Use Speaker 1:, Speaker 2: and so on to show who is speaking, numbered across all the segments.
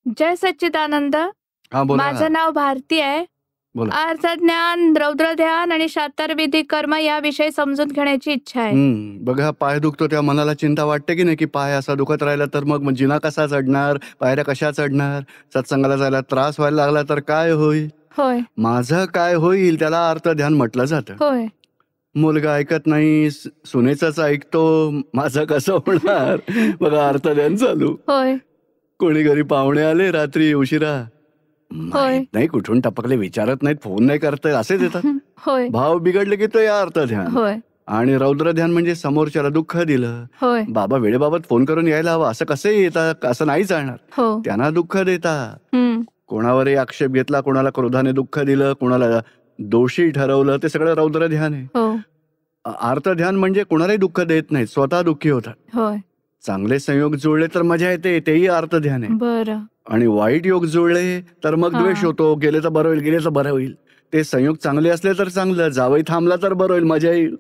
Speaker 1: जय सच्चिदानंद.
Speaker 2: हा बोला.
Speaker 1: माझं नाव भारती आहे.
Speaker 2: बोला.
Speaker 1: अर्थज्ञान, रौद्र ध्यान आणि शास्त्रविधी कर्म याविषयी समजून घेण्याची इच्छा आहे.
Speaker 2: बघा, पाय दुखतो तेव्हा मनाला चिंता वाटते की नाही, की पाय असा दुखत राहिला तर मग जिना कसा चढणार, पायऱ्या कशा चढणार, सत्संगाला जायला त्रास व्हायला लागला तर काय होईल,
Speaker 1: होय
Speaker 2: माझं काय होईल, त्याला अर्थ ध्यान म्हटलं जातं.
Speaker 1: होय
Speaker 2: मुलगा ऐकत नाही, सुनेचंच ऐकतो, माझं कसं होणार. बघा, अर्थ ध्यान चालू.
Speaker 1: होय
Speaker 2: कोणी घरी पाहुणे आले रात्री उशिरा,
Speaker 1: होय
Speaker 2: माहित नाही कुठून टपकले, विचारत नाहीत, फोन नाही करत, असेच येतात.
Speaker 1: होय
Speaker 2: भाव बिघडले की तो या अर्थ ध्यान.
Speaker 1: होय
Speaker 2: आणि रौद्र ध्यान म्हणजे समोरच्याला दुःख दिलं,
Speaker 1: होय
Speaker 2: बाबा वेळेबाबत फोन करून यायला हवा, असं कसं येतात, असं नाही चालणार,
Speaker 1: हो
Speaker 2: त्यांना दुःख देता.
Speaker 1: हम्म,
Speaker 2: कोणावरही आक्षेप घेतला, कोणाला क्रोधाने दुःख दिलं, कोणाला दोषी ठरवलं, ते सगळं रौद्र ध्यान आहे.
Speaker 1: हो
Speaker 2: अर्थ ध्यान म्हणजे कोणालाही दुःख देत नाही, स्वतः दुःखी होतात.
Speaker 1: होय
Speaker 2: चांगले संयोग जुळले तर मजा येते, तेही अर्थ ध्यान आहे.
Speaker 1: बरं
Speaker 2: आणि वाईट योग जुळले तर मग
Speaker 1: हा.
Speaker 2: द्वेष होतो, गेले तर बरं होईल, गेले तर बरं होईल. ते संयोग चांगले असले तर चांगलं, जावई थांबला तर बरं होईल, मजा येईल,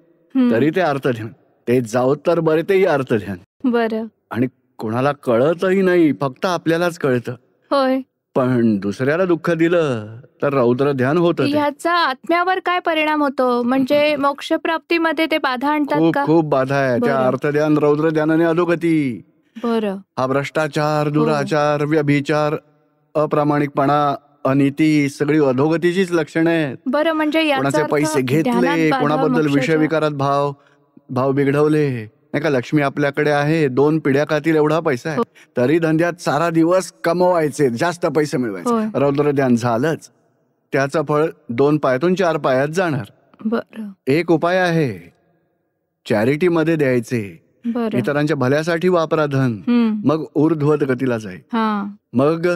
Speaker 2: तरी ते अर्थ ध्यान. ते जावत तर बरे, तेही अर्थ ध्यान.
Speaker 1: बरं
Speaker 2: आणि कोणाला कळतही नाही, फक्त आपल्यालाच कळतं,
Speaker 1: होय.
Speaker 2: पण दुसऱ्याला दुःख दिलं तर रौद्र ध्यान होतं.
Speaker 1: ह्याचा आत्म्यावर काय परिणाम होतो? म्हणजे मोक्षप्राप्तीमध्ये ते बाधा आणतात
Speaker 2: खूप
Speaker 1: का?
Speaker 2: खूप बाधा आहे त्या
Speaker 1: बरं.
Speaker 2: अर्थ ध्यान रौद्र ध्यानाने. अधोगती,
Speaker 1: बरं
Speaker 2: हा भ्रष्टाचार, दुराचार, व्यभिचार, अप्रामाणिकपणा, अनिती, सगळी अधोगतीचीच लक्षणं आहेत.
Speaker 1: बरं, म्हणजे याचा
Speaker 2: कोणाचे
Speaker 1: अर्थ
Speaker 2: पैसे घेतले,
Speaker 1: ध्यानात बाधा,
Speaker 2: कोणाबद्दल विषय
Speaker 1: मोक्षाच्या-
Speaker 2: विकारात भाव बिघडवले, नाही का. लक्ष्मी आपल्याकडे आहे, 2 पिढ्या खातील एवढा पैसा आहे, तरी धंद्यात सारा दिवस कमवायचे, जास्त पैसे मिळवायचे.
Speaker 1: होय.
Speaker 2: रौद्र ध्यान झालंच, त्याचं फळ 2 पायातून 4 पायात जाणार.
Speaker 1: बरं
Speaker 2: एक उपाय आहे, चॅरिटीमध्ये द्यायचे,
Speaker 1: बरं
Speaker 2: इतरांच्या भल्यासाठी वापरा धन, मग ऊर्ध्वत गतीला जाईल.
Speaker 1: हा
Speaker 2: मग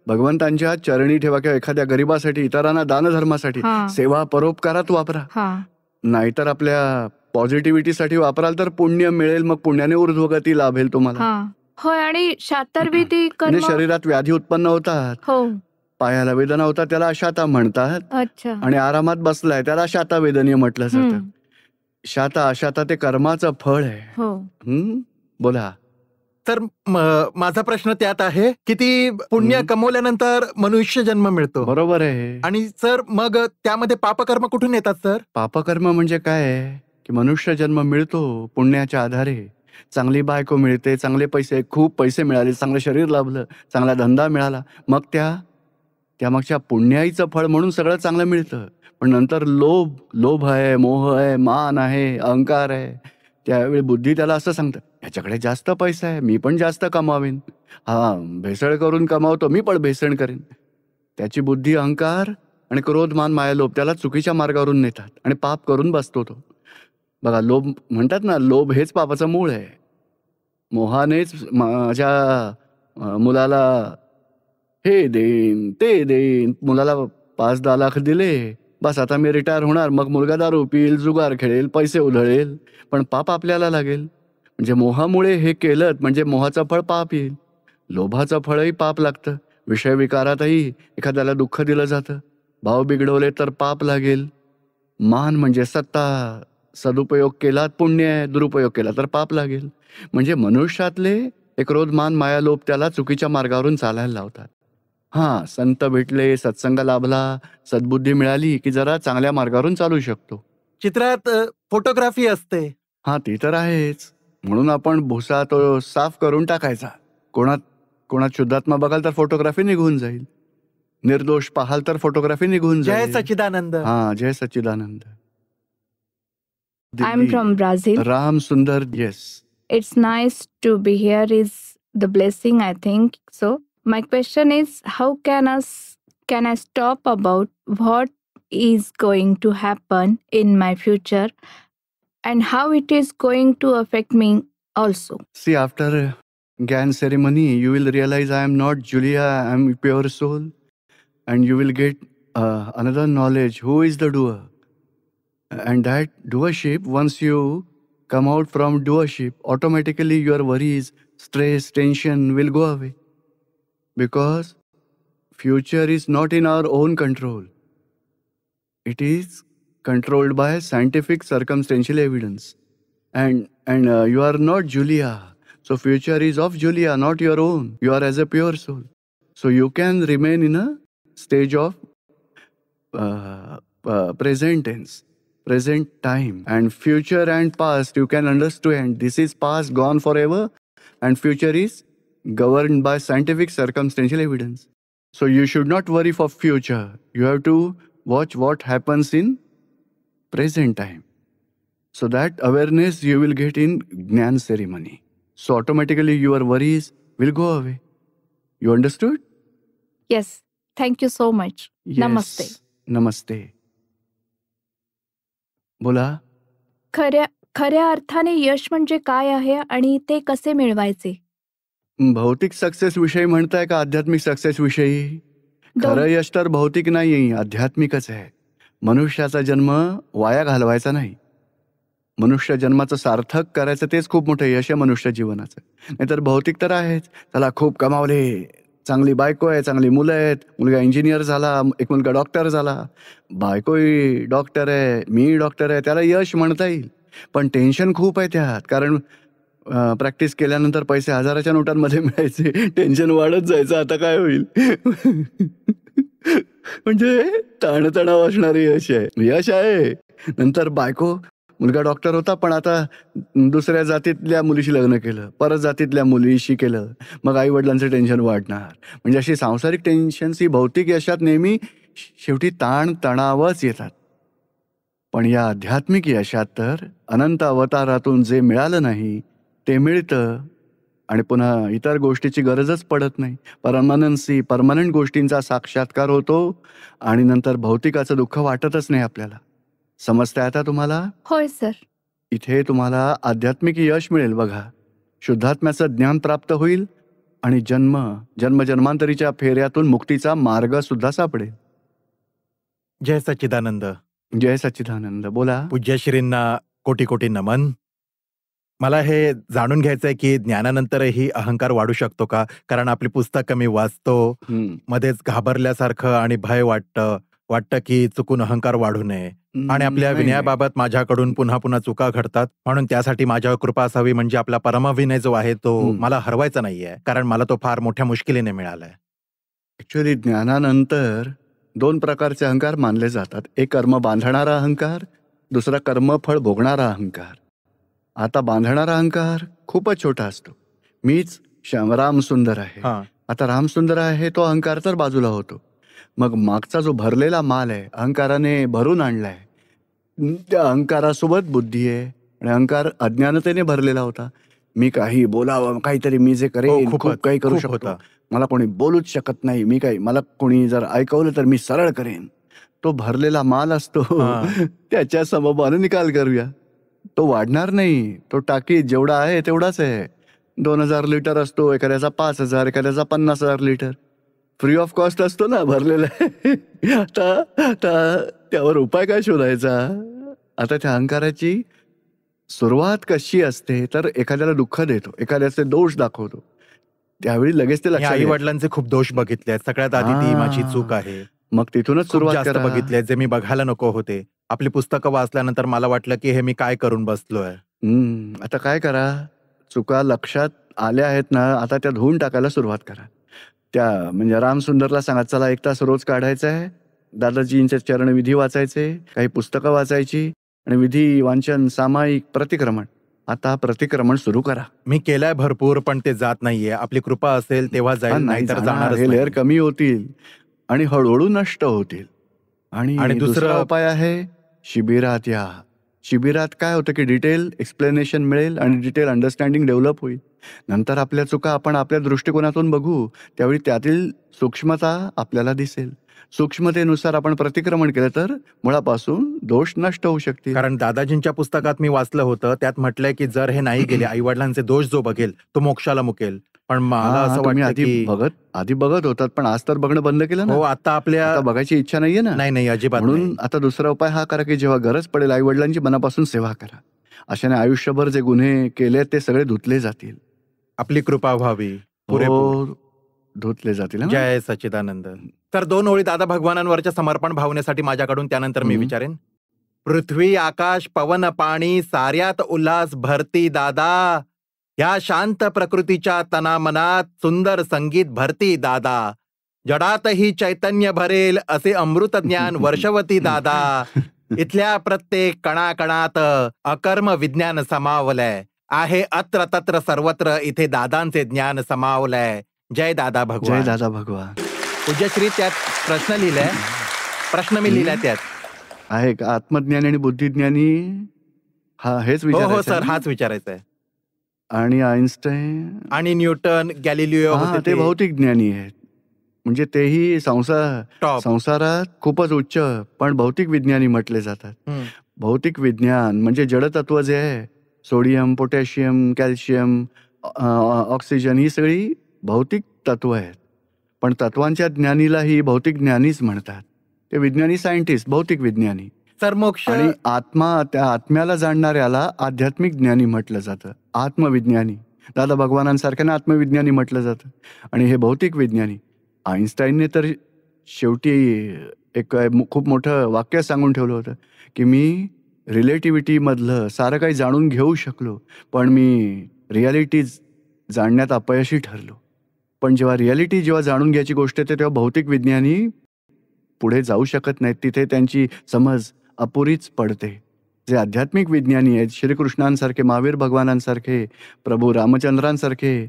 Speaker 2: भगवंतांच्या चरणी ठेवा, किंवा एखाद्या गरीबासाठी, इतरांना दानधर्मासाठी,
Speaker 1: हा.
Speaker 2: सेवा परोपकारात वापरा.
Speaker 1: हा
Speaker 2: नाहीतर आपल्या पॉझिटिव्हिटीसाठी वापराल तर पुण्य मिळेल, मग पुण्याने ऊर्ध्वगती लाभेल तुम्हाला.
Speaker 1: हा होय. आणि शास्त्रविधी
Speaker 2: म्हणजे
Speaker 1: कर्म
Speaker 2: शरीरात व्याधी उत्पन्न होतात,
Speaker 1: हो
Speaker 2: पायाला वेदना होतात, त्याला अशाता म्हणतात.
Speaker 1: अच्छा
Speaker 2: आणि आरामात बसलाय त्याला शाता वेदनीय म्हटलं जातं. शाता अशाता ते कर्माचं फळ आहे.
Speaker 1: हो
Speaker 2: बोला.
Speaker 3: तर माझा प्रश्न त्यात आहे की ती पुण्य कमवल्यानंतर मनुष्य जन्म मिळतो,
Speaker 2: बरोबर आहे.
Speaker 3: आणि सर मग त्यामध्ये पापकर्म कुठून येतात सर?
Speaker 2: पापकर्म म्हणजे काय आहे की मनुष्य जन्म मिळतो पुण्याच्या आधारे, चांगली बायको मिळते, चांगले पैसे, खूप पैसे मिळाले, चांगलं शरीर लाभलं, चांगला धंदा मिळाला, मग त्या मागच्या पुण्याईचं फळ म्हणून सगळं चांगलं मिळतं. पण नंतर लोभ आहे, मोह आहे, मान आहे, अहंकार आहे. त्यावेळी बुद्धी त्याला असं सांगतं, ह्याच्याकडे जास्त पैसा आहे, मी पण जास्त कमावीन, भेसळ करून कमावतो, मी पण भेसळ करेन. त्याची बुद्धी, अहंकार आणि क्रोध, मान, माया, लोभ त्याला चुकीच्या मार्गावरून नेतात आणि पाप करून बसतो तो. बघा, लोभ म्हणतात ना, लोभ हेच पापाचं मूळ आहे. मोहानेच माझ्या मुलाला हे देईन ते देईन, मुलाला 5-10 लाख दिले, बस आता मी रिटायर होणार, मग मुलगा दारू पिईल, जुगार खेळेल, पैसे उधळेल, पण पाप आपल्याला लागेल. म्हणजे मोहामुळे हे केलं म्हणजे मोहाचं फळ पाप येईल. लोभाचं फळही पाप लागतं. विषय विकारातही एखाद्याला दुःख दिलं जातं, भाव बिघडवले तर पाप लागेल. मान म्हणजे सत्ता, सदुपयोग केला पुण्य आहे, दुरुपयोग केला तर पाप लागेल. म्हणजे मनुष्यातले एक क्रोध, मान, माया, लोभ त्याला चुकीच्या मार्गावरून चालायला लावतात. संत भेटले, सत्संग लाभला, सद्बुद्धी मिळाली की जरा चांगल्या मार्गावरून चालू शकतो.
Speaker 3: चित्रात फोटोग्राफी असते.
Speaker 2: ती तर आहेच. म्हणून आपण भुसा तो साफ करून टाकायचा. कोणात शुद्धात्मा बघाल तर फोटोग्राफी निघून जाईल, निर्दोष पाहाल तर फोटोग्राफी निघून
Speaker 3: जय
Speaker 2: जाईल.
Speaker 3: सच्चिदानंद.
Speaker 2: जय सच्चिदानंद.
Speaker 1: I am from Brazil.
Speaker 2: Ram सुंदर. Yes.
Speaker 1: It's nice to be here is the blessing, I think so. My question is, how can I stop about what is going to happen in my future and how it is going to affect me also?
Speaker 2: See, after Gyan ceremony, you will realize I am not Julia, I am pure soul, and you will get another knowledge, who is the doer. And that doership, once you come out from doership, automatically your worries, stress, tension will go away. Because future is not in our own control. It is controlled by scientific circumstantial evidence. And you are not Julia. So future is of Julia, not your own. You are as a pure soul. So you can remain in a stage of present tense, present time, and future and past you can understand. This is past, gone forever, and future is governed by scientific circumstantial evidence. So you should not worry for future. You have to watch what happens in present time. So that awareness you will get in Gnan ceremony. So automatically your worries will go away. You understood?
Speaker 1: Yes. Thank you so much.
Speaker 2: Yes.
Speaker 1: Namaste.
Speaker 2: Namaste. बोला.
Speaker 1: खऱ्या अर्थाने यश म्हणजे काय आहे आणि ते कसे मिळवायचे?
Speaker 2: भौतिक सक्सेस विषयी म्हणताय का आध्यात्मिक सक्सेस विषयी? खरं यश तर भौतिक नाही, आध्यात्मिकच आहे. मनुष्याचा जन्म वाया घालवायचा नाही. मनुष्य जन्माचं सार्थक करायचं तेच खूप मोठं यश आहे मनुष्य जीवनाचं. नाहीतर भौतिक तर आहेच. त्याला खूप कमावले, चांगली बायको आहे, चांगली मुलं आहेत, मुलगा इंजिनियर झाला, एक मुलगा डॉक्टर झाला, बायकोही डॉक्टर आहे, मी डॉक्टर आहे, त्याला यश म्हणता येईल. पण टेन्शन खूप आहे त्यात. कारण प्रॅक्टिस केल्यानंतर पैसे हजाराच्या नोटांमध्ये मिळायचे, टेन्शन वाढत जायचं, आता काय होईल. म्हणजे ताणतणाव असणारे यश आहे. यश आहे. नंतर बायको, मुलगा डॉक्टर होता पण आता दुसऱ्या जातीतल्या मुलीशी लग्न केलं, परत जातीतल्या मुलीशी केलं, मग आई वडिलांचं टेन्शन वाढणार. म्हणजे अशी सांसारिक टेन्शन्स ही भौतिक यशात नेहमी शेवटी ताण तणावच येतात. पण या आध्यात्मिक यशात तर अनंत अवतारातून जे मिळालं नाही ते मिळतं आणि पुन्हा इतर गोष्टीची गरजच पडत नाही. परमनंट गोष्टींचा साक्षात्कार होतो आणि नंतर भौतिकाचं दुःख वाटतच नाही आपल्याला. समजतंय आता तुम्हाला?
Speaker 1: होय सर.
Speaker 2: इथे तुम्हाला आध्यात्मिक यश मिळेल बघा. शुद्धात्म्याचं ज्ञान प्राप्त होईल आणि जन्मजन्मांतरीच्या फेऱ्यातून मुक्तीचा मार्ग सुद्धा सापडेल.
Speaker 3: जय सच्चिदानंद.
Speaker 2: जय सच्चिदानंद. बोला.
Speaker 3: पूज्यश्रींना कोटी कोटी नमन. मला हे जाणून घ्यायचंय की ज्ञानानंतरही अहंकार वाढू शकतो का? कारण आपली पुस्तकं मी वाचतो, मध्येच घाबरल्यासारखं आणि भय वाटतं की चुकून अहंकार वाढू नये. आणि आपल्या विनयाबाबत माझ्याकडून पुन्हा पुन्हा चुका घडतात, म्हणून त्यासाठी माझ्यावर कृपा असावी. म्हणजे आपला परमविनय जो आहे तो मला हरवायचा नाहीये, कारण मला तो फार मोठ्या मुश्किलीने मिळालाय.
Speaker 2: ऍक्च्युअली ज्ञानानंतर 2 प्रकारचे अहंकार मानले जातात. एक कर्म बांधणारा अहंकार, दुसरा कर्मफळ भोगणारा अहंकार. आता बांधणारा अहंकार खूपच छोटा असतो. मीच रामसुंदर आहे. आता रामसुंदर आहे तो अहंकार तर बाजूला होतो. मग मागचा जो भरलेला माल आहे, अहंकाराने भरून आणलाय, त्या अहंकारासोबत बुद्धी आहे आणि अहंकार अज्ञानतेने भरलेला होता. मी काही बोलावं, काहीतरी मी जे करेन, खूप काही करू शकतो, मला कोणी बोलूच शकत नाही, मला कोणी जर ऐकवलं तर मी सरळ करेन. तो भरलेला माल असतो. त्याच्या समभावाने निकाल करूया. तो वाढणार नाही. तो टाकी जेवढा आहे तेवढाच आहे. 2000 लिटर असतो, एखाद्याचा 5000, एखाद्याचा 50,000 लिटर. फ्री ऑफ कॉस्ट असतो ना भरलेला. आता त्यावर उपाय काय शोधायचा? आता त्या अहंकाराची सुरुवात कशी असते तर एखाद्याला दुःख देतो, एखाद्याचे दोष दाखवतो, त्यावेळी लगेच ते लक्षात.
Speaker 3: आई वडिलांचे खूप दोष बघितले, सगळ्यात आधी ती माझी चूक आहे.
Speaker 2: मग तिथूनच सुरुवात करा.
Speaker 3: बघितले जे मी बघायला नको होते. आपली पुस्तकं वाचल्यानंतर मला वाटलं की हे मी काय करून बसलोय.
Speaker 2: आता काय करा, चुका लक्षात आल्या आहेत ना, आता त्या धुवून टाकायला सुरुवात करा. त्या म्हणजे रामसुंदरला सांगा, चला 1 तास रोज काढायचा आहे, दादाजींचे चरण विधी वाचायचे, काही पुस्तकं वाचायची आणि विधी वाचन, सामायिक प्रतिक्रमण. आता प्रतिक्रमण सुरू करा.
Speaker 3: मी केलंय भरपूर पण ते जात नाहीये. आपली कृपा असेल तेव्हा जाईल, नाहीतर जाणार.
Speaker 2: हे लेअर कमी होतील आणि हळूहळू नष्ट होतील. आणि दुसरा उपाय आहे शिबिरात या. शिबिरात काय होतं की डिटेल एक्सप्लेनेशन मिळेल आणि डिटेल अंडरस्टँडिंग डेव्हलप होईल. नंतर आपल्या चुका आपण आपल्या दृष्टिकोनातून बघू, त्यावेळी त्यातील सूक्ष्मता आपल्याला दिसेल. सूक्ष्मतेनुसार आपण प्रतिक्रमण केलं तर मुळापासून दोष नष्ट होऊ शकतील.
Speaker 3: कारण दादाजींच्या पुस्तकात मी वाचलं होतं, त्यात म्हटलंय की जर हे नाही गेले, आई वडिलांचे दोष जो बघेल तो मोक्षाला मुकेल. पण मला असं वाटतं की
Speaker 2: आधी बघत होतात पण आज तर बघणं बंद केलं ना.
Speaker 3: हो, आता
Speaker 2: बघायची इच्छा नाहीये ना.
Speaker 3: नाही अजिबात.
Speaker 2: म्हणून आता दुसरा उपाय हा करा की जेव्हा गरज पडेल आई वडिलांची मनापासून सेवा करा. अशाने आयुष्यभर जे गुन्हे केले ते सगळे धुतले जातील.
Speaker 3: आपली कृपा व्हावी, पुरेपूर
Speaker 2: धुतले जातील.
Speaker 3: जय सच्चिदानंद. तर 2 ओळी दादा भगवानांवरच्या समर्पण भावनेसाठी माझ्याकडून, त्यानंतर मी विचारेन. पृथ्वी आकाश पवन पाणी साऱ्यात उल्हास भरती दादा, या शांत प्रकृतीच्या तनामनात सुंदर संगीत भरती दादा. जडातही चैतन्य भरेल असे अमृत ज्ञान वर्षवती दादा. इथल्या प्रत्येक कणाकणात अकर्म विज्ञान समावलंय आहे. अत्र तत्र सर्वत्र इथे दादांचे ज्ञान समावलंय. जय दादा
Speaker 2: जय
Speaker 3: भगवान.
Speaker 2: दादा भगवान.
Speaker 3: पूज्यश्री त्यात प्रश्न लिहिलाय. प्रश्न मी लिहिलाय त्यात.
Speaker 2: आहे का आत्मज्ञानी आणि बुद्धिज्ञानी? हा हेच
Speaker 3: हो हो
Speaker 2: विचारायचं
Speaker 3: सर,
Speaker 2: आहे ना?
Speaker 3: हाच विचारायचा आहे.
Speaker 2: आणि आइन्स्टाईन
Speaker 3: आणि न्यूटन, गॅलिलिओ
Speaker 2: हा
Speaker 3: होते
Speaker 2: ते भौतिक ज्ञानी आहेत. म्हणजे तेही
Speaker 3: टॉप.
Speaker 2: संसारात खूपच उच्च पण भौतिक विज्ञानी म्हटले जातात. भौतिक विज्ञान म्हणजे जडतत्व जे आहे, सोडियम, पोटॅशियम, कॅल्शियम, ऑक्सिजन ही सगळी भौतिक तत्व आहेत. पण तत्वांच्या ज्ञानीलाही भौतिक ज्ञानीच म्हणतात. ते विज्ञानी सायंटिस्ट, भौतिक विज्ञानी.
Speaker 3: सर मोक्ष
Speaker 2: आणि आत्मा, त्या आत्म्याला जाणणाऱ्याला आध्यात्मिक ज्ञानी म्हटलं जातं, आत्मविज्ञानी. दादा भगवानांसारख्यानं आत्मविज्ञानी म्हटलं जातं. आणि हे भौतिक विज्ञानी. आइन्स्टाईनने तर शेवटी एक खूप मोठं वाक्य सांगून ठेवलं होतं की मी रिलेटिव्हिटीमधलं सारं काही जाणून घेऊ शकलो, पण मी रियालिटी जाणण्यात अपयशी ठरलो. पण जेव्हा जाणून घ्यायची गोष्ट येते तेव्हा भौतिक विज्ञानी पुढे जाऊ शकत नाहीत. तिथे त्यांची समज अपुरीच पडते. जे आध्यात्मिक विज्ञानी आहेत, श्रीकृष्णांसारखे, महावीर भगवानांसारखे, प्रभू रामचंद्रांसारखे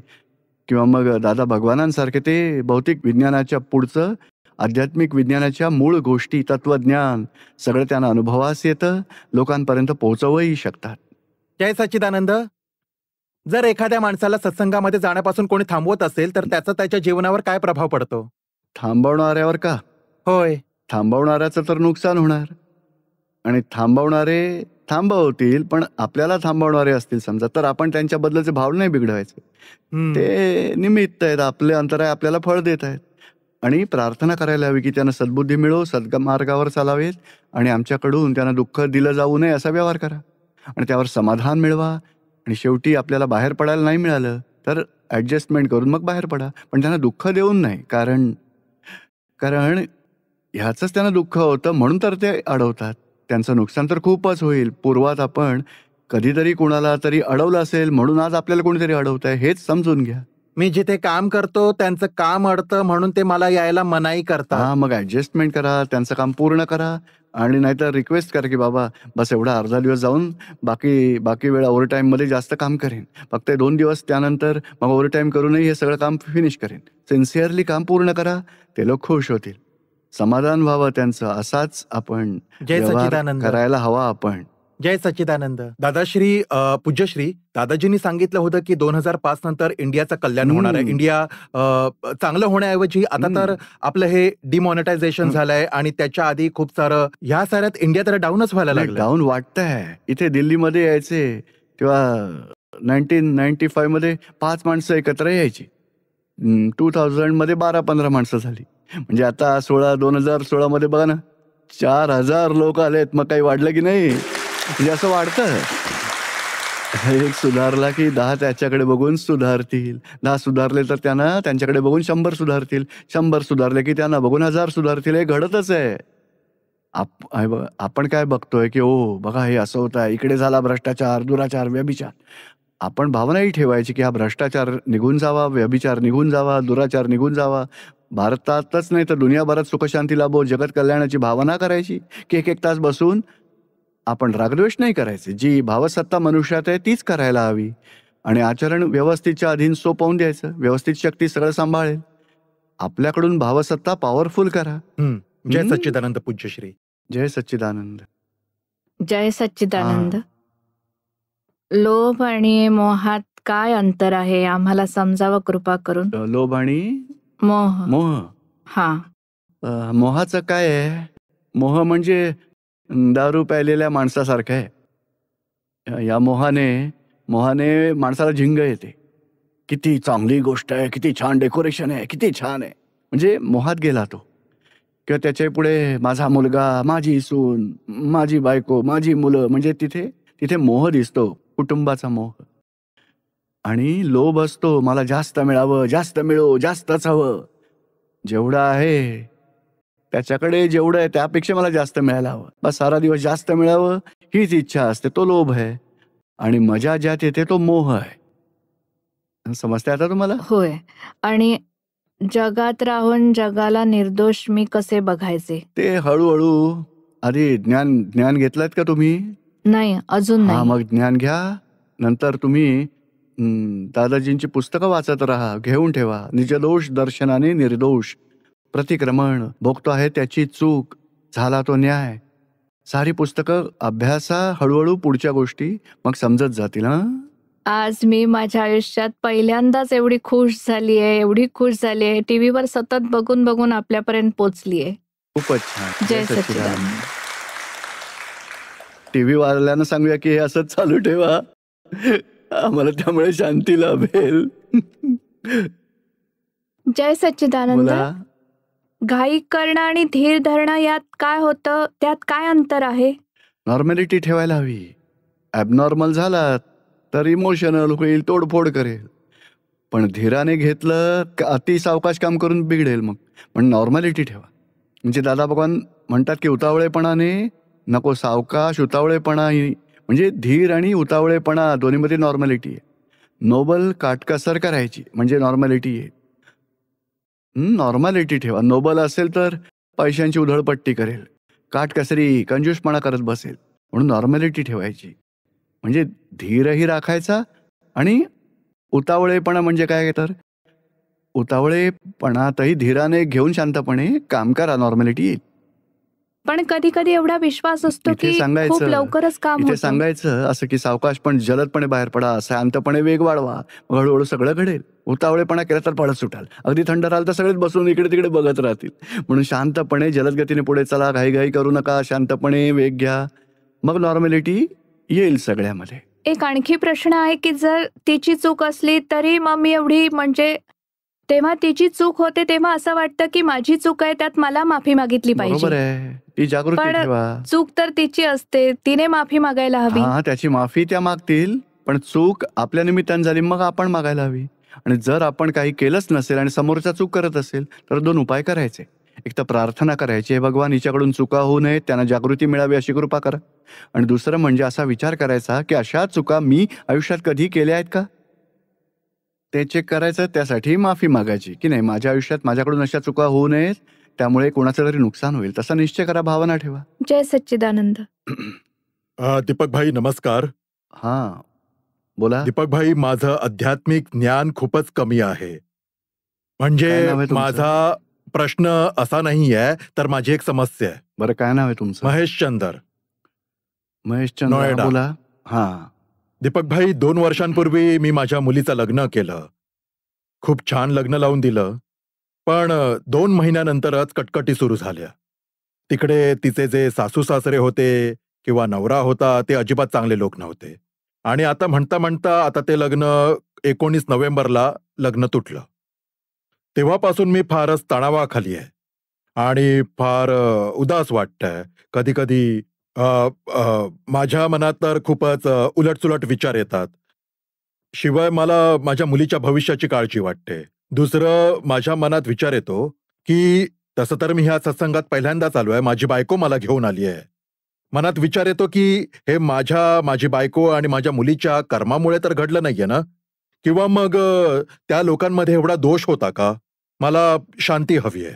Speaker 2: किंवा मग दादा भगवानांसारखे, ते भौतिक विज्ञानाच्या पुढचं आध्यात्मिक विज्ञानाच्या मूळ गोष्टी, तत्वज्ञान सगळं त्यांना अनुभवास येतं, लोकांपर्यंत पोहोचवही शकतात.
Speaker 3: जय सच्चिदानंद. जर एखाद्या माणसाला सत्संगामध्ये जाण्यापासून कोणी थांबवत असेल तर त्याचा त्याच्या जीवनावर काय प्रभाव पडतो?
Speaker 2: थांबवणाऱ्यावर का?
Speaker 3: होय.
Speaker 2: थांबवणाऱ्याचं तर नुकसान होणार. आणि थांबवणारे थांबवतील, पण आपल्याला थांबवणारे असतील समजा, तर आपण त्यांच्याबद्दलचे भाव नाही बिघडवायचे. ते निमित्त आहेत, आपले अंतर आहे, आपल्याला फळ देत आहेत. आणि प्रार्थना करायला हवी की त्यांना सद्बुद्धी मिळो, सद्मार्गावर चालावेत आणि आमच्याकडून त्यांना दुःख दिलं जाऊ नये असा व्यवहार करा आणि त्यावर समाधान मिळवा. आणि शेवटी आपल्याला बाहेर पडायला नाही मिळालं तर ॲडजस्टमेंट करून मग बाहेर पडा, पण त्यांना दुःख देऊन नाही. कारण ह्याचंच त्यांना दुःख होतं म्हणून तर ते अडवतात. त्यांचं नुकसान तर खूपच होईल. पूर्वात आपण कधीतरी कुणाला तरी अडवलं असेल म्हणून आज आपल्याला कोणीतरी अडवत आहे, हेच समजून घ्या.
Speaker 3: मी जिथे काम करतो त्यांचं काम अडतं म्हणून ते मला यायला मनाई करतात.
Speaker 2: हा, मग ऍडजस्टमेंट करा, त्यांचं काम पूर्ण करा. आणि नाहीतर रिक्वेस्ट करा की बाबा बस एवढा अर्धा दिवस जाऊन बाकी वेळा ओव्हरटाईम मध्ये जास्त काम करेन, फक्त 2 दिवस त्यानंतर मग ओव्हरटाईम करूनही हे सगळं काम फिनिश करेन. सिन्सिअरली काम पूर्ण करा, ते लोक खुश होतील, समाधान व्हावं त्यांचं. असाच आपण
Speaker 3: जय
Speaker 2: व्यवहार
Speaker 3: सच्चिदानंद.
Speaker 2: करायला हवा आपण.
Speaker 3: जय सच्चिदानंद. दादाश्री पूज्यश्री दादाजींनी सांगितलं होतं की 2005 नंतर इंडियाचं कल्याण होणार आहे. इंडिया चांगलं होण्याऐवजी आता तर आपलं हे डिमॉनिटायझेशन झालंय आणि त्याच्या आधी खूप सारं ह्या साऱ्यात इंडिया तर डाऊनच व्हायला लागलं.
Speaker 2: डाऊन वाटतंय. इथे दिल्लीमध्ये यायचे तेव्हा 1995 मध्ये 5 माणसं एकत्र यायची. 2000 मध्ये 12-15 माणसं झाली. म्हणजे आता 2016 मध्ये बघा ना, 4000 लोक आलेत. मग काही वाढलं की नाही? म्हणजे असं वाटतं एक सुधारला की 10 त्याच्याकडे बघून सुधारतील, 10 सुधारले तर त्यांच्याकडे बघून 100 सुधारतील, 100 सुधारले की त्यांना बघून 1000 सुधारतील. हे घडतच आहे. आपण काय बघतोय की ओ बघा हे असं होत आहे, इकडे झाला भ्रष्टाचार, दुराचार, व्यभिचार. आपण भावनाही ठेवायची की हा भ्रष्टाचार निघून जावा, व्यभिचार निघून जावा, दुराचार निघून जावा. भारतातच नाही तर दुनियाभरात सुखशांती लाभो, जगत कल्याणाची भावना करायची की एक तास बसून आपण रागद्वेष नाही करायचे. जी भावसत्ता मनुष्यात आहे तीच करायला हवी. आणि आचरण व्यवस्थितच्या अधीन सोपवून द्यायचं. व्यवस्थित शक्ती सगळं सांभाळेल. आपल्याकडून भावसत्ता पॉवरफुल करा.
Speaker 3: जय सच्चिदानंद पूज्यश्री.
Speaker 2: जय सच्चिदानंद.
Speaker 1: जय सच्चिदानंद. लोभ आणि मोहात काय अंतर आहे आम्हाला समजावं कृपा करून.
Speaker 2: लोभ आणि मोह.
Speaker 1: हा,
Speaker 2: मोहाचं काय आहे? मोह म्हणजे दारू प्यायलेल्या माणसासारखं आहे. या मोहाने माणसाला झिंग येते. किती चांगली गोष्ट आहे, किती छान डेकोरेशन आहे, किती छान आहे, म्हणजे मोहात गेला तो. किंवा त्याच्या पुढे माझा मुलगा, माझी सून, माझी बायको, माझी मुलं, म्हणजे तिथे मोह दिसतो, कुटुंबाचा मोह. आणि लोभ असतो, मला जास्त मिळावं, जास्त मिळो, जास्तच हवं. जेवढं आहे त्याच्याकडे जेवढं आहे त्यापेक्षा मला जास्त मिळायला हवं. बस सारा दिवस जास्त मिळावं हीच इच्छा असते. तो लोभ आहे. आणि मजा ज्यात येते तो मोह आहे. समजते आता तुम्हाला?
Speaker 1: होय. आणि जगात राहून जगाला निर्दोष मी कसे बघायचे?
Speaker 2: ते हळूहळू. आधी ज्ञान घेतलात का तुम्ही?
Speaker 1: नाही, अजून
Speaker 2: हा,
Speaker 1: नाही.
Speaker 2: मग ज्ञान घ्या. नंतर तुम्ही दादाजींची पुस्तकं वाचत राहा, घेऊन ठेवा. निजदोष दर्शनाने निर्दोष, प्रतिक्रमण, भोगतो आहे त्याची चूक, झाला तो न्याय. सारी पुस्तकं अभ्यासा, हळूहळू पुढच्या गोष्टी मग समजत जातील.
Speaker 1: आज मी माझ्या आयुष्यात पहिल्यांदाच एवढी खुश झालीये, एवढी खुश झालीये. टीव्हीवर सतत बघून बघून आपल्यापर्यंत पोचलीये.
Speaker 2: खूपच छान.
Speaker 1: जय सच्चिदानंद.
Speaker 2: टीव्ही वाल्यानं सांगूया की हे असंच चालू ठेवा, आम्हाला त्यामुळे शांती लाभेल.
Speaker 1: जय सच्चिदानंद.
Speaker 2: बोला.
Speaker 1: घाई करणं आणि धीर धरणं यात काय होतं? त्यात काय अंतर आहे?
Speaker 2: नॉर्मॅलिटी ठेवायला हवी. ॲबनॉर्मल झाला तर इमोशनल होईल, तोडफोड करेल. पण धीराने घेतलं अति सावकाश काम करून बिघडेल. मग पण नॉर्मॅलिटी ठेवा. म्हणजे दादा भगवान म्हणतात की उतावळेपणाने नको, सावकाश उतावळेपणा म्हणजे धीर आणि उतावळेपणा दोन्हीमध्ये नॉर्मॅलिटी आहे. नोबल काटकसर करायची म्हणजे नॉर्मॅलिटी आहे. नॉर्मॅलिटी ठेवा. नोबल असेल तर पैशांची उधळपट्टी करेल, काटकसरी कंजूसपणा करत बसेल. म्हणून नॉर्मॅलिटी ठेवायची म्हणजे धीरही राखायचा. आणि उतावळेपणा म्हणजे काय, तर उतावळेपणातही धीराने घेऊन शांतपणे काम करा, नॉर्मॅलिटी येईल.
Speaker 1: पण कधी कधी एवढा विश्वास असतो
Speaker 2: इथे
Speaker 1: की खूप
Speaker 2: सांगायचं
Speaker 1: लवकरच काम
Speaker 2: इथे
Speaker 1: होतं.
Speaker 2: सांगायचं असं की सावकाश पण जलदपणे बाहेर पडा, शांतपणे वेग वाढवा, मग हळूहळू सगळं घडेल. उतावळेपणा केला तर पळत सुटाल. अगदी थंड राहाल तर सगळेच बसून इकडे तिकडे बघत राहतील. म्हणून शांतपणे जलद गतीने पुढे चला, घाईघाई करू नका, शांतपणे वेग घ्या, मग नॉर्मॅलिटी येईल सगळ्यामध्ये.
Speaker 1: एक आणखी प्रश्न आहे की जर तिची चूक असली तरी मग मी एवढी म्हणजे तेव्हा तिची चूक होते तेव्हा असं वाटतं की माझी चूक आहे, त्यात मला माफी मागितली
Speaker 2: बरोबर
Speaker 1: पाहिजे.
Speaker 2: आहे. ती जागृती
Speaker 1: पण
Speaker 2: ठेवा.
Speaker 1: चूक तर तिची असते, तिने माफी मागायला हवी.
Speaker 2: हा, त्याची माफी त्या मागतील, पण चूक आपल्या निमित्तानं झाली मग आपण मागायला हवी. आणि जर आपण काही केलंच नसेल आणि समोरचा चूक करत असेल तर 2 उपाय करायचे. एक तर प्रार्थना करायची, हे भगवान हिच्याकडून चुका होऊ नयेत, त्यांना जागृती मिळावी अशी कृपा करा. आणि दुसरं म्हणजे असा विचार करायचा की अशा चुका मी आयुष्यात कधी केल्या आहेत का, ते चेक करायचं. त्यासाठी माफी मागायची की नाही, माझ्या आयुष्यात माझ्याकडून अशा चुका होऊ नयेत, त्यामुळे कोणाचं तरी नुकसान होईल, तसा निश्चय करा, भावना ठेवा.
Speaker 1: जय सच्चिदानंद.
Speaker 3: दीपक भाई नमस्कार.
Speaker 2: हा, बोला.
Speaker 3: दीपक भाई, माझं आध्यात्मिक ज्ञान खूपच कमी आहे.
Speaker 2: काय
Speaker 3: म्हणजे
Speaker 2: नाव आहे तुमचं?
Speaker 3: माझा प्रश्न असा नाही आहे, तर माझी एक समस्या आहे.
Speaker 2: बरं, काय नाव आहे तुमचं?
Speaker 3: महेश चंदर,
Speaker 2: महेश चंद्र. हा,
Speaker 3: नोएडा.
Speaker 2: बोला. हा,
Speaker 3: दीपक भाई, 2 वर्षांपूर्वी मी माझ्या मुलीचं लग्न केलं. खूप छान लग्न लावून दिलं. पण 2 महिन्यानंतरच कटकटी सुरू झाल्या. तिकडे तिचे जे सासू सासरे होते किंवा नवरा होता ते अजिबात चांगले लोक नव्हते. आणि आता म्हणता म्हणता आता ते लग्न 19 नोव्हेंबरला लग्न तुटलं. तेव्हापासून मी फारच तणावाखाली आहे आणि फार उदास वाटतंय. कधी कधी माझ्या मनात तर खूपच उलटसुलट विचार येतात. शिवाय मला माझ्या मुलीच्या भविष्याची काळजी वाटते. दुसरं माझ्या मनात विचार येतो की तसं तर मी ह्या सत्संगात पहिल्यांदाच आलोय, माझी बायको मला घेऊन आली आहे. मनात विचार येतो की हे माझी बायको आणि माझ्या मुलीच्या कर्मामुळे तर घडलं नाहीये ना, किंवा मग त्या लोकांमध्ये एवढा दोष होता का? मला शांती हवी आहे.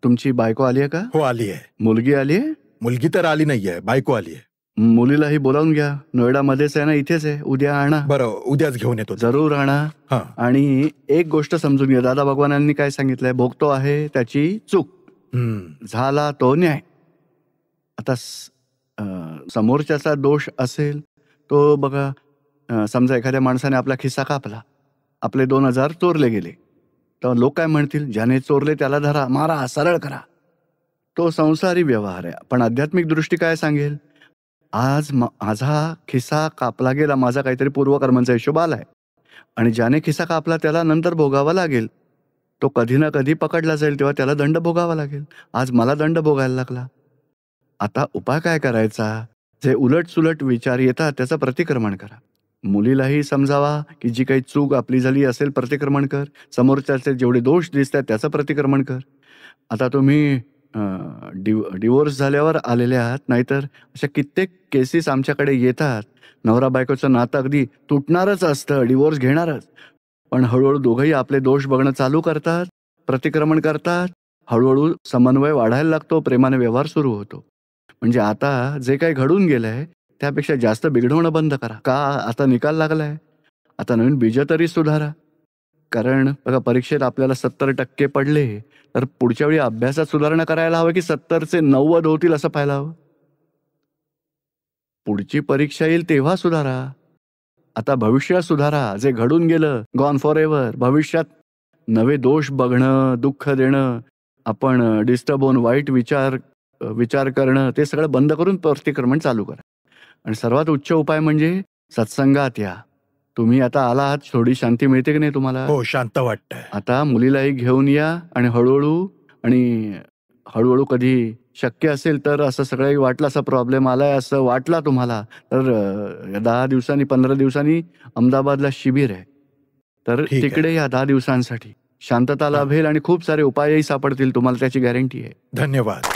Speaker 2: तुमची बायको आली आहे का?
Speaker 3: हो, आली आहे.
Speaker 2: मुलगी आली आहे?
Speaker 3: मुलगी तर आली नाहीये, बायको आली आहे.
Speaker 2: मुलीलाही बोलावून घ्या. नोएडामध्येच आहे ना, इथेच आहे. उद्या आणा.
Speaker 3: बरं, उद्याच घेऊन येतो.
Speaker 2: जरूर आणा.
Speaker 3: हा.
Speaker 2: आणि एक गोष्ट समजून घ्या, दादा भगवानांनी काय सांगितलंय, भोगतो आहे त्याची चूक, झाला तो न्याय. आता समोरच्याचा दोष असेल तो बघा, समजा एखाद्या माणसाने आपला खिस्सा कापला, आपले 2000 चोरले गेले, तर लोक काय म्हणतील, ज्याने चोरले त्याला धरा, मारा, सरळ करा. तो संसारी व्यवहार आहे. पण आध्यात्मिक दृष्टी काय सांगेल, आज माझा खिस्सा कापला गेला, माझा काहीतरी पूर्वकर्मांचा हिशोब आलाय, आणि ज्याने खिस्सा कापला त्याला नंतर भोगावा लागेल. तो कधी ना कधी पकडला जाईल, तेव्हा त्याला दंड भोगावा लागेल. आज मला दंड भोगायला लागला. आता उपाय काय करायचा, जे उलट सुलट विचार येतात त्याचं प्रतिक्रमण करा. मुलीलाही समजावा की जी काही चूक आपली झाली असेल प्रतिक्रमण कर, समोरच्याचे जेवढे दोष दिसतात त्याचं प्रतिक्रमण कर. आता तुम्ही डिवोर्स झाल्यावर आलेले आहात, नाहीतर अशा कित्येक केसेस आमच्याकडे येतात. नवरा बायकोचं नातं अगदी तुटणारच असतं, डिवोर्स घेणारच, पण हळूहळू दोघंही आपले दोष बघणं चालू करतात, प्रतिक्रमण करतात. हळूहळू समन्वय वाढायला लागतो, प्रेमाने व्यवहार सुरू होतो. म्हणजे आता जे काही घडून गेलंय त्यापेक्षा जास्त बिघडवणं बंद करा. का? आता निकाल लागलाय, आता नवीन बीजं तरी सुधारा. कारण बघा, परीक्षेत आपल्याला 70% पडले तर पुढच्या वेळी अभ्यासात सुधारणा करायला हवं की 70चे 90 होतील असं पाहायला हवं. पुढची परीक्षा येईल तेव्हा सुधारा. आता भविष्यात सुधारा. जे घडून गेलं गॉन फॉर एव्हर. भविष्यात नवे दोष बघणं, दुःख देणं, आपण डिस्टर्ब होऊन वाईट विचार करणं, ते सगळं बंद करून प्रतिक्रमण चालू करा. आणि सर्वात उच्च उपाय म्हणजे सत्संगात या. तुम्ही आता आलात, थोडी शांती मिळते की नाही तुम्हाला?
Speaker 3: हो, शांत वाटतंय.
Speaker 2: आता मुलीलाही घेऊन या आणि हळूहळू कधी शक्य असेल तर असं सगळं वाटलं, असा प्रॉब्लेम आलाय असं वाटला तुम्हाला, तर 10 दिवसांनी 15 दिवसांनी अहमदाबादला शिबिर आहे, तर
Speaker 3: ठीक आहे.
Speaker 2: तिकडे या 10 दिवसांसाठी. शांतता लाभेल आणि खूप सारे उपायही सापडतील तुम्हाला, त्याची गॅरंटी आहे.
Speaker 3: धन्यवाद.